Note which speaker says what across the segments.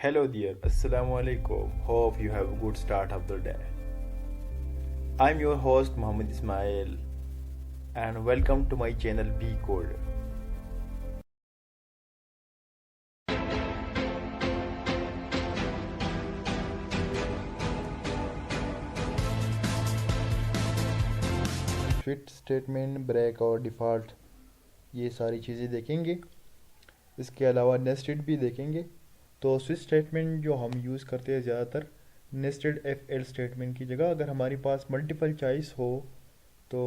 Speaker 1: Hello dear, Assalamu alaikum. Hope you have a good start of the day. I'm your host Muhammad Ismail and welcome to my channel Be Code. Switch statement, break और default ये सारी चीज़ें देखेंगे। इसके अलावा nested भी देखेंगे। तो स्विच स्टेटमेंट जो हम यूज़ करते हैं ज़्यादातर नेस्टेड एफ एल स्टेटमेंट की जगह, अगर हमारे पास मल्टीपल चॉइस हो तो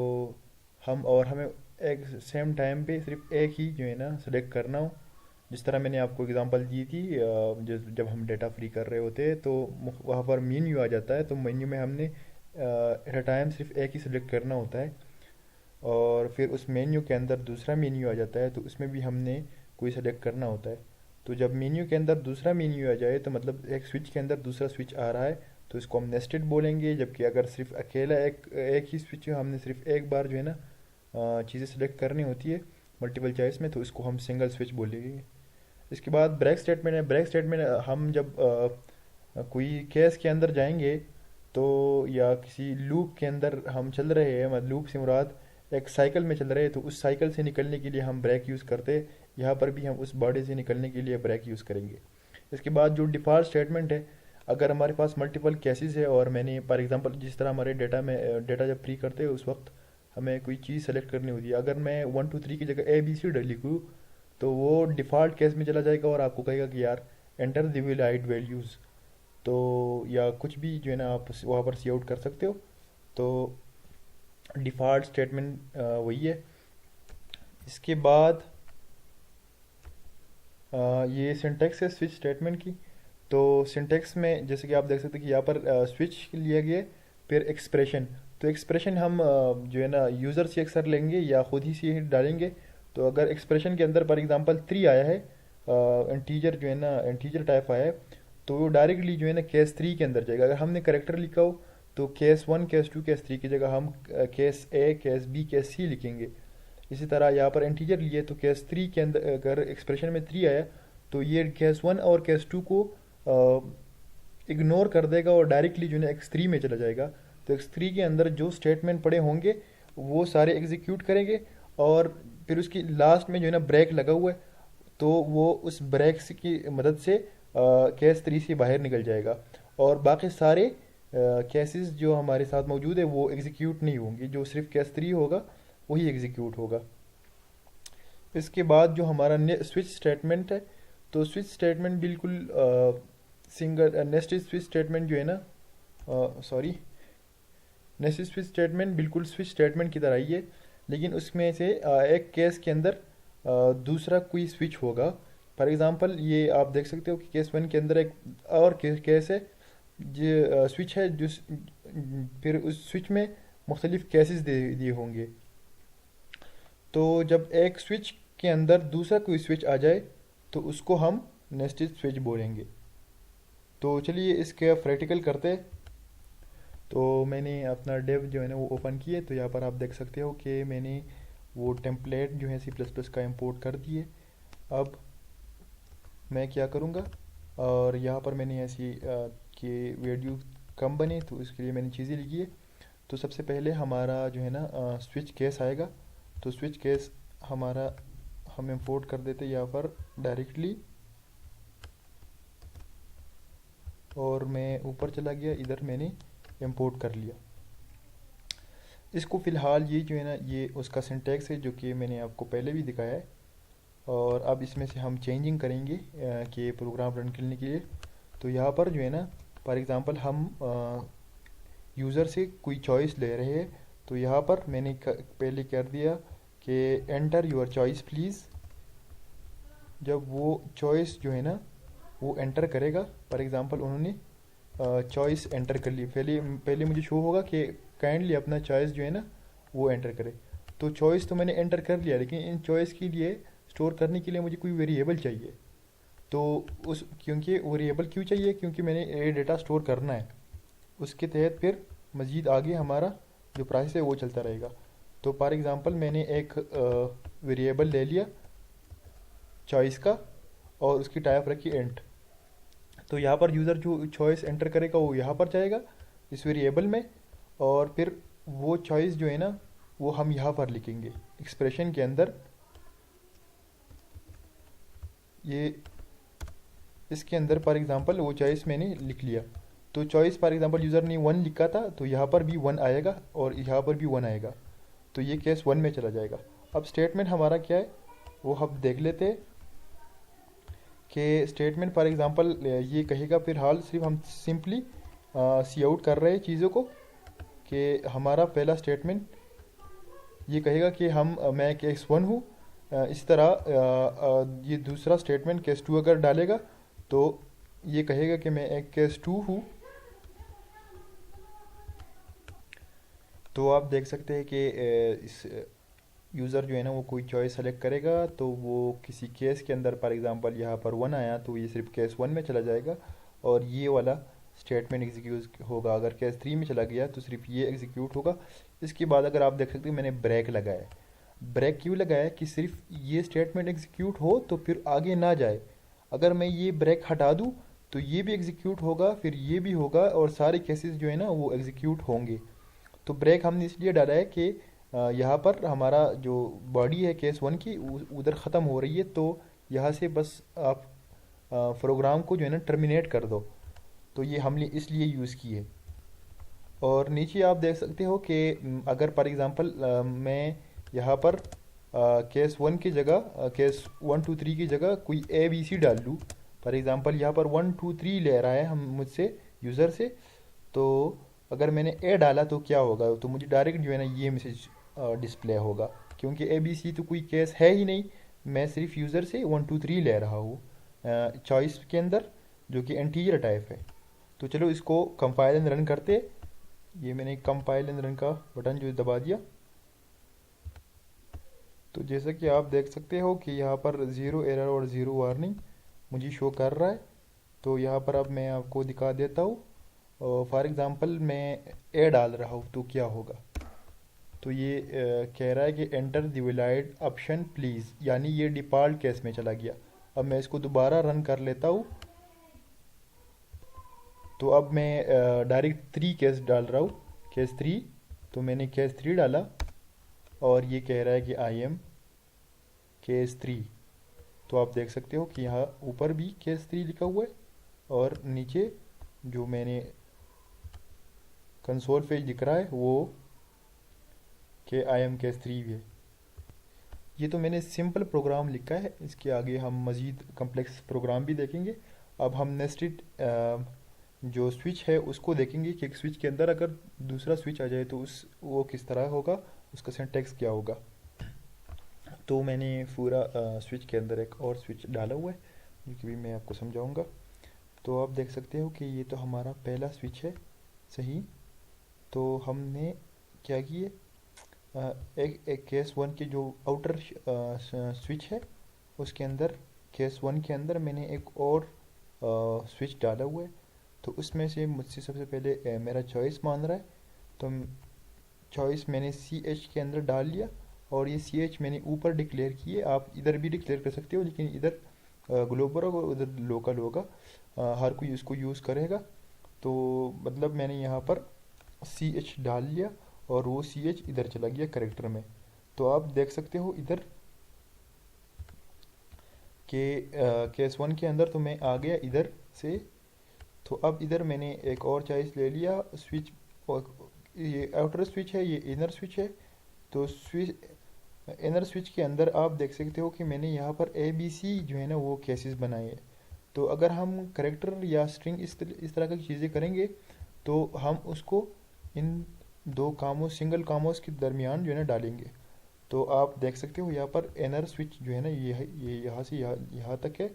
Speaker 1: हमें एक सेम टाइम पे सिर्फ एक ही जो है ना सेलेक्ट करना हो। जिस तरह मैंने आपको एग्जांपल दी थी, जब हम डेटा फ्री कर रहे होते हैं तो वहाँ पर मेन्यू आ जाता है, तो मेन्यू में हमने एट अ टाइम सिर्फ एक ही सेलेक्ट करना होता है। और फिर उस मेन्यू के अंदर दूसरा मेन्यू आ जाता है, तो उसमें भी हमने कोई सेलेक्ट करना होता है। तो जब मेन्यू के अंदर दूसरा मेन्यू आ जाए तो मतलब एक स्विच के अंदर दूसरा स्विच आ रहा है, तो इसको हम नेस्टेड बोलेंगे। जबकि अगर सिर्फ अकेला एक ही स्विच हमने सिर्फ एक बार जो है ना चीज़ें सेलेक्ट करनी होती है मल्टीपल चॉइस में, तो इसको हम सिंगल स्विच बोलेंगे। इसके बाद ब्रेक स्टेटमेंट है। ब्रेक स्टेटमेंट हम जब कोई केस के अंदर जाएंगे तो या किसी लूप के अंदर हम चल रहे हैं, मतलब लूप से मुराद एक साइकिल में चल रहे हैं, तो उस साइकिल से निकलने के लिए हम ब्रेक यूज़ करते हैं। यहाँ पर भी हम उस बॉडी से निकलने के लिए ब्रेक यूज़ करेंगे। इसके बाद जो डिफ़ॉल्ट स्टेटमेंट है, अगर हमारे पास मल्टीपल केसेस है और मैंने फॉर एग्जांपल जिस तरह हमारे डेटा जब फ्री करते हैं उस वक्त हमें कोई चीज़ सेलेक्ट करनी होती है, अगर मैं 1 2 3 की जगह ABC लिखूँ तो वो डिफ़ॉल्ट केस में चला जाएगा और आपको कहेगा कि यार एंटर द वैलिड वैल्यूज़। तो या कुछ भी जो है ना आप वहाँ पर सी आउट कर सकते हो। तो डिफ़ॉल्ट स्टेटमेंट वही है। इसके बाद ये सिंटेक्स है स्विच स्टेटमेंट की। तो सिंटेक्स में जैसे कि आप देख सकते हैं कि यहाँ पर स्विच लिया गया है, फिर एक्सप्रेशन। तो एक्सप्रेशन हम जो है ना यूज़र से अक्सर लेंगे या खुद ही से ही डालेंगे। तो अगर एक्सप्रेशन के अंदर फॉर एग्जांपल 3 आया है, इंटीजर जो है ना इंटीजर टाइप आया है, तो वो डायरेक्टली जो है ना केस 3 के अंदर जाएगा। अगर हमने करेक्टर लिखा हो तो केस 1 केस 2 केस 3 की जगह हम केस ए केस बी केस सी लिखेंगे। इसी तरह यहाँ पर इंटीजर लिए तो केस 3 के अंदर अगर एक्सप्रेशन में 3 आया तो ये केस 1 और केस 2 को इग्नोर कर देगा और डायरेक्टली जो है एक्स 3 में चला जाएगा। तो एक्स 3 के अंदर जो स्टेटमेंट पड़े होंगे वो सारे एग्जीक्यूट करेंगे, और फिर उसकी लास्ट में जो है ना ब्रेक लगा हुआ है, तो वो उस ब्रेक की मदद से केस 3 से बाहर निकल जाएगा, और बाकी सारे केसेस जो हमारे साथ मौजूद है वो एग्जीक्यूट नहीं होंगे। जो सिर्फ केस 3 होगा वही एग्जीक्यूट होगा। इसके बाद जो हमारा स्विच स्टेटमेंट है, तो स्विच स्टेटमेंट बिल्कुल सिंगल नेस्टेड स्विच स्टेटमेंट जो है ना सॉरी नेस्टेड स्विच स्टेटमेंट बिल्कुल स्विच स्टेटमेंट की तरह ही है, लेकिन उसमें से एक केस के अंदर दूसरा कोई स्विच होगा। फॉर एग्जांपल ये आप देख सकते हो कि केस 1 के अंदर एक और केस है जो स्विच है, जो फिर उस स्विच में मुख्तलिफ केसेस दे दिए होंगे। तो जब एक स्विच के अंदर दूसरा कोई स्विच आ जाए तो उसको हम नेस्टेड स्विच बोलेंगे। तो चलिए इसके प्रैक्टिकल करते हैं। तो मैंने अपना डेव जो है ना वो ओपन किए, तो यहाँ पर आप देख सकते हो कि मैंने वो टेम्पलेट जो है C++ का इंपोर्ट कर दिए। अब मैं क्या करूँगा, और यहाँ पर मैंने ऐसी कि वीडियो कम बने तो इसके लिए मैंने चीज़ें लिखी है। तो सबसे पहले हमारा जो है ना स्विच केस आएगा। तो स्विच केस हमारा हम इंपोर्ट कर देते यहाँ पर डायरेक्टली, और मैं ऊपर चला गया, इधर मैंने इंपोर्ट कर लिया इसको। फ़िलहाल ये जो है ना ये उसका सिंटैक्स है जो कि मैंने आपको पहले भी दिखाया है, और अब इसमें से हम चेंजिंग करेंगे कि प्रोग्राम रन करने के लिए। तो यहाँ पर जो है ना फॉर एग्ज़ाम्पल हम यूज़र से कोई चॉइस ले रहे हैं, तो यहाँ पर मैंने पहले कर दिया कि एंटर योर चॉइस प्लीज़। जब वो चॉइस जो है ना वो एंटर करेगा, फॉर एग्ज़ाम्पल उन्होंने चॉइस एंटर कर ली, पहले पहले मुझे शो होगा कि काइंडली अपना चॉइस जो है ना वो एंटर करे। तो चॉइस तो मैंने एंटर कर लिया, लेकिन इन चॉइस के लिए स्टोर करने के लिए मुझे कोई वेरिएबल चाहिए। तो उस क्योंकि वेरिएबल क्यों चाहिए, क्योंकि मैंने ये डेटा स्टोर करना है, उसके तहत फिर मज़ीद आगे हमारा जो प्रोसेस है वो चलता रहेगा। तो फॉर एग्ज़ाम्पल मैंने एक वेरिएबल ले लिया चॉइस का और उसकी टाइप रखी इंट। तो यहाँ पर यूज़र जो चॉइस एंटर करेगा वो यहाँ पर जाएगा इस वेरिएबल में, और फिर वो चॉइस जो है ना वो हम यहाँ पर लिखेंगे एक्सप्रेशन के अंदर। ये इसके अंदर फॉर एग्जांपल वो चॉइस मैंने लिख लिया, तो चॉइस फॉर एग्जांपल यूज़र ने 1 लिखा था तो यहाँ पर भी 1 आएगा और यहाँ पर भी 1 आएगा, तो ये केस 1 में चला जाएगा। अब स्टेटमेंट हमारा क्या है वो हम देख लेते हैं कि स्टेटमेंट फॉर एग्जांपल ये कहेगा, फिर हाल सिर्फ हम सिंपली सी आउट कर रहे हैं चीज़ों को, कि हमारा पहला स्टेटमेंट ये कहेगा कि मैं केस 1 हूँ। इस तरह ये दूसरा स्टेटमेंट केस 2 अगर डालेगा तो ये कहेगा कि मैं एक केस 2 हूँ। तो आप देख सकते हैं कि इस यूज़र जो है ना वो कोई चॉइस सेलेक्ट करेगा तो वो किसी केस के अंदर फॉर एग्जांपल यहाँ पर 1 आया तो ये सिर्फ केस 1 में चला जाएगा और ये वाला स्टेटमेंट एग्जीक्यूट होगा। अगर केस 3 में चला गया तो सिर्फ ये एग्जीक्यूट होगा। इसके बाद अगर आप देख सकते हैं मैंने ब्रेक लगाया। ब्रेक क्यों लगाया कि सिर्फ ये स्टेटमेंट एग्जीक्यूट हो तो फिर आगे ना जाए। अगर मैं ये ब्रेक हटा दूँ तो ये भी एग्जीक्यूट होगा, फिर ये भी होगा और सारे केसेस जो है ना वो एग्जीक्यूट होंगे। तो ब्रेक हमने इसलिए डाला है कि यहाँ पर हमारा जो बॉडी है केस 1 की उधर ख़त्म हो रही है, तो यहाँ से बस आप प्रोग्राम को जो है ना टर्मिनेट कर दो। तो ये हमने इसलिए यूज़ की है। और नीचे आप देख सकते हो कि अगर फॉर एग्ज़ाम्पल मैं यहाँ पर केस 1 की जगह केस 1 2 3 की जगह कोई ABC डाल लूँ। फॉर एग्ज़ाम्पल यहाँ पर 1 2 3 ले रहा है हम मुझसे यूज़र से, तो अगर मैंने ए डाला तो क्या होगा, तो मुझे डायरेक्ट जो है ना ये मैसेज डिस्प्ले होगा, क्योंकि ABC तो कोई केस है ही नहीं। मैं सिर्फ यूज़र से 1 2 3 ले रहा हूँ चॉइस के अंदर, जो कि इंटीजर टाइप है। तो चलो इसको कंपाइल एंड रन करते। ये मैंने कंपाइल एंड रन का बटन जो दबा दिया, तो जैसा कि आप देख सकते हो कि यहाँ पर 0 एरर और 0 वार्निंग मुझे शो कर रहा है। तो यहाँ पर अब मैं आपको दिखा देता हूँ। फॉर एग्ज़ाम्पल मैं ए डाल रहा हूँ तो क्या होगा, तो ये कह रहा है कि enter the valid option please, यानी ये डिफ़ॉल्ट केस में चला गया। अब मैं इसको दोबारा रन कर लेता हूँ, तो अब मैं डायरेक्ट 3 केस डाल रहा हूँ, केस 3। तो मैंने केस 3 डाला और ये कह रहा है कि आई एम केस 3। तो आप देख सकते हो कि यहाँ ऊपर भी केस 3 लिखा हुआ है और नीचे जो मैंने कंसोल पेज दिख रहा है वो कि आई एम केस 3 भी है। ये तो मैंने सिंपल प्रोग्राम लिखा है, इसके आगे हम मज़ीद कम्प्लेक्स प्रोग्राम भी देखेंगे। अब हम नेस्टेड जो स्विच है उसको देखेंगे कि एक स्विच के अंदर अगर दूसरा स्विच आ जाए तो वो किस तरह होगा, उसका सिंटैक्स क्या होगा। तो मैंने पूरा स्विच के अंदर एक और स्विच डाला हुआ है जो कि भी मैं आपको समझाऊंगा। तो आप देख सकते हो कि ये तो हमारा पहला स्विच है, सही। तो हमने क्या किए, एक केस 1 के जो आउटर स्विच है उसके अंदर केस 1 के अंदर मैंने एक और स्विच डाला हुआ है। तो उसमें से मुझसे सबसे पहले मेरा चॉइस मांग रहा है, तो चॉइस मैंने CH के अंदर डाल लिया और ये CH मैंने ऊपर डिक्लेयर किए। आप इधर भी डिक्लेयर कर सकते हो, लेकिन इधर ग्लोबल होगा उधर लोकल होगा, हर कोई उसको यूज़ करेगा। तो मतलब मैंने यहाँ पर CH डाल लिया और वो CH इधर चला गया करेक्टर में। तो आप देख सकते हो इधर के केस 1 के अंदर तो मैं आ गया इधर से। तो अब इधर मैंने एक और चॉइस ले लिया स्विच, और ये आउटर स्विच है, ये इनर स्विच है। तो स्विच इनर स्विच के अंदर आप देख सकते हो कि मैंने यहाँ पर ABC जो है ना वो केसेस बनाए हैं। तो अगर हम करेक्टर या स्ट्रिंग इस तरह की चीज़ें करेंगे तो हम उसको इन दो कामों सिंगल कामों के दरमियान जो है ना डालेंगे। तो आप देख सकते हो यहाँ पर इनर स्विच जो है ना ये यहाँ से यहाँ तक है।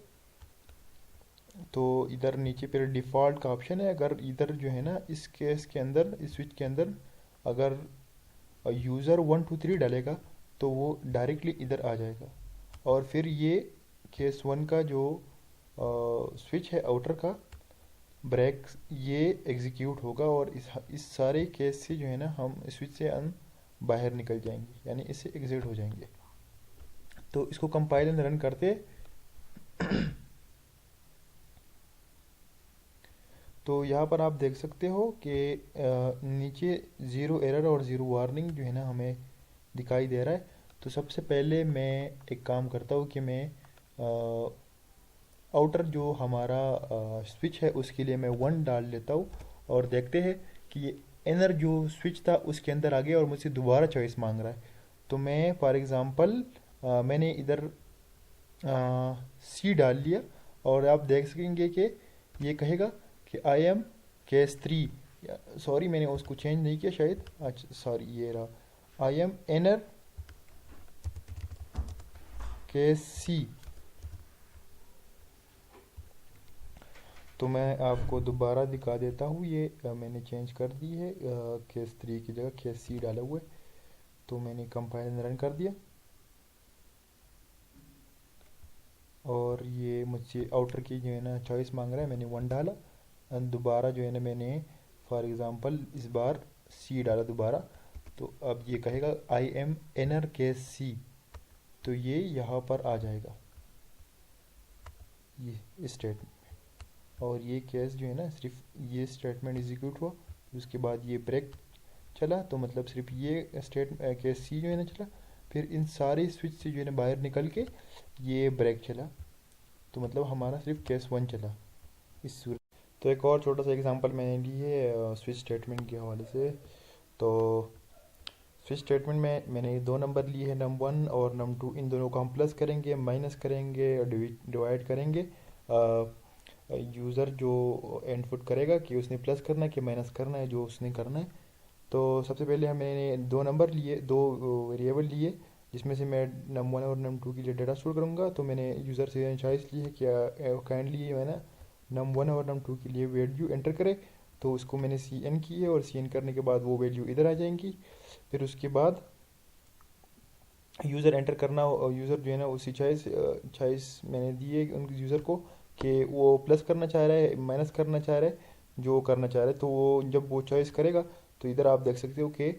Speaker 1: तो इधर नीचे फिर डिफ़ॉल्ट का ऑप्शन है। अगर इधर जो है ना इस केस के अंदर इस स्विच के अंदर अगर यूज़र 1 2 3 डालेगा तो वो डायरेक्टली इधर आ जाएगा। और फिर ये केस 1 का जो स्विच है आउटर का ब्रेक ये एग्जीक्यूट होगा और इस सारे केस से जो है ना हम स्विच से बाहर निकल जाएंगे, यानी इससे एग्जिट हो जाएंगे। तो इसको कंपाइल एंड रन करते तो यहाँ पर आप देख सकते हो कि नीचे ज़ीरो एरर और ज़ीरो वार्निंग जो है ना हमें दिखाई दे रहा है। तो सबसे पहले मैं एक काम करता हूँ कि मैं आउटर जो हमारा स्विच है उसके लिए मैं 1 डाल लेता हूँ और देखते हैं कि ये इनर जो स्विच था उसके अंदर आ गया और मुझसे दोबारा चॉइस मांग रहा है। तो मैं फॉर एग्ज़ाम्पल मैंने इधर सी डाल लिया और आप देख सकेंगे कि ये कहेगा कि आई एम केस 3। सॉरी, मैंने उसको चेंज नहीं किया शायद। अच्छा सॉरी, ये रहा आई एम इनर केस सी। तो मैं आपको दोबारा दिखा देता हूँ, ये मैंने चेंज कर दी है, केस 3 की जगह केस सी डाला हुआ है। तो मैंने कंपाइल रन कर दिया और ये मुझसे आउटर की जो है ना चॉइस मांग रहा है, मैंने 1 डाला। एंड दोबारा जो है ना मैंने फॉर एग्ज़ाम्पल इस बार सी डाला दोबारा। तो अब ये कहेगा आई एम इनर केस सी। तो ये यहाँ पर आ जाएगा, ये स्टेटमेंट। और ये केस जो है ना सिर्फ ये स्टेटमेंट एग्जीक्यूट हुआ, उसके बाद ये ब्रेक चला। तो मतलब सिर्फ ये केस सी जो है ना चला, फिर इन सारे स्विच से जो है ना बाहर निकल के ये ब्रेक चला। तो मतलब हमारा सिर्फ केस 1 चला इस सूरत। तो एक और छोटा सा एग्जांपल मैंने ली है स्विच स्टेटमेंट के हवाले से। तो स्विच स्टेटमेंट में मैंने दो नंबर लिए हैं, num1 और num2। इन दोनों को हम प्लस करेंगे, माइनस करेंगे और डिवाइड करेंगे। यूज़र जो इनपुट करेगा कि उसने प्लस करना है कि माइनस करना है, जो उसने करना है। तो सबसे पहले मैंने दो नंबर लिए, दो वेरिएबल लिए, जिसमें से मैं num1 और num2 के लिए डाटा स्टोर करूँगा। तो मैंने यूज़र से चॉइस ली है कि काइंडली है ना num1 और num2 के लिए वैल्यू एंटर करे। तो उसको मैंने cn की है और cn करने के बाद वो वैल्यू इधर आ जाएंगी। फिर उसके बाद यूज़र एंटर करना, यूज़र जो है ना उसी चॉइस मैंने दी है उन यूज़र को कि वो प्लस करना चाह रहा है माइनस करना चाह रहा है, जो करना चाह रहा है। तो वो जब वो चॉइस करेगा तो इधर आप देख सकते हो कि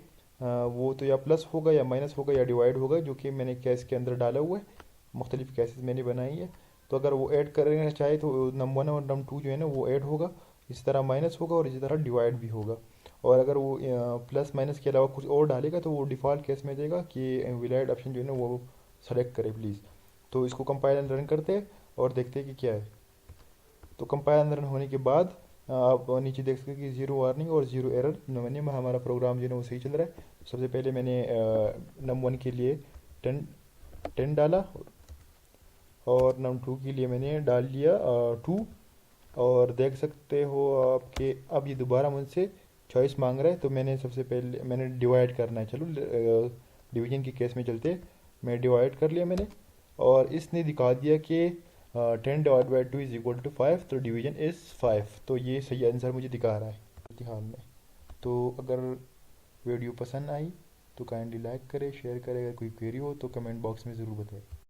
Speaker 1: वो तो या प्लस होगा या माइनस होगा या डिवाइड होगा, जो कि मैंने कैश के अंदर डाला हुआ है। मुख्तलिफ कैसेस मैंने बनाई है। तो अगर वो ऐड करना चाहे तो num1 और num2 जो है ना वो ऐड होगा, इसी तरह माइनस होगा और इसी तरह डिवाइड भी होगा। और अगर वो प्लस माइनस के अलावा कुछ और डालेगा तो वो डिफ़ॉल्ट केस में देगा कि विलायड ऑप्शन जो है ना वो सेलेक्ट करे प्लीज़। तो इसको कंपाइल एंड रन करते हैं और देखते हैं कि क्या है। तो कंपाइल एंड रन होने के बाद आप नीचे देख सकते हैं कि ज़ीरो वार्निंग और ज़ीरो एरर। मैंने हमारा प्रोग्राम जो है ना वो सही चल रहा है। तो सबसे पहले मैंने num1 के लिए 10 डाला और num2 के लिए मैंने डाल लिया 2। और देख सकते हो आपके अब ये दोबारा मुझसे चॉइस मांग रहा है। तो मैंने सबसे पहले मैंने डिवाइड करना है, चलो डिवीजन के केस में चलते। मैं डिवाइड कर लिया मैंने और इसने दिखा दिया कि 10/2 = 5। तो डिवीजन इज़ 5। तो ये सही आंसर मुझे दिखा रहा है इम्तिहान में। तो अगर वीडियो पसंद आई तो काइंडली लाइक करें, शेयर करें। अगर कोई क्वेरी हो तो कमेंट बॉक्स में ज़रूर बताएं।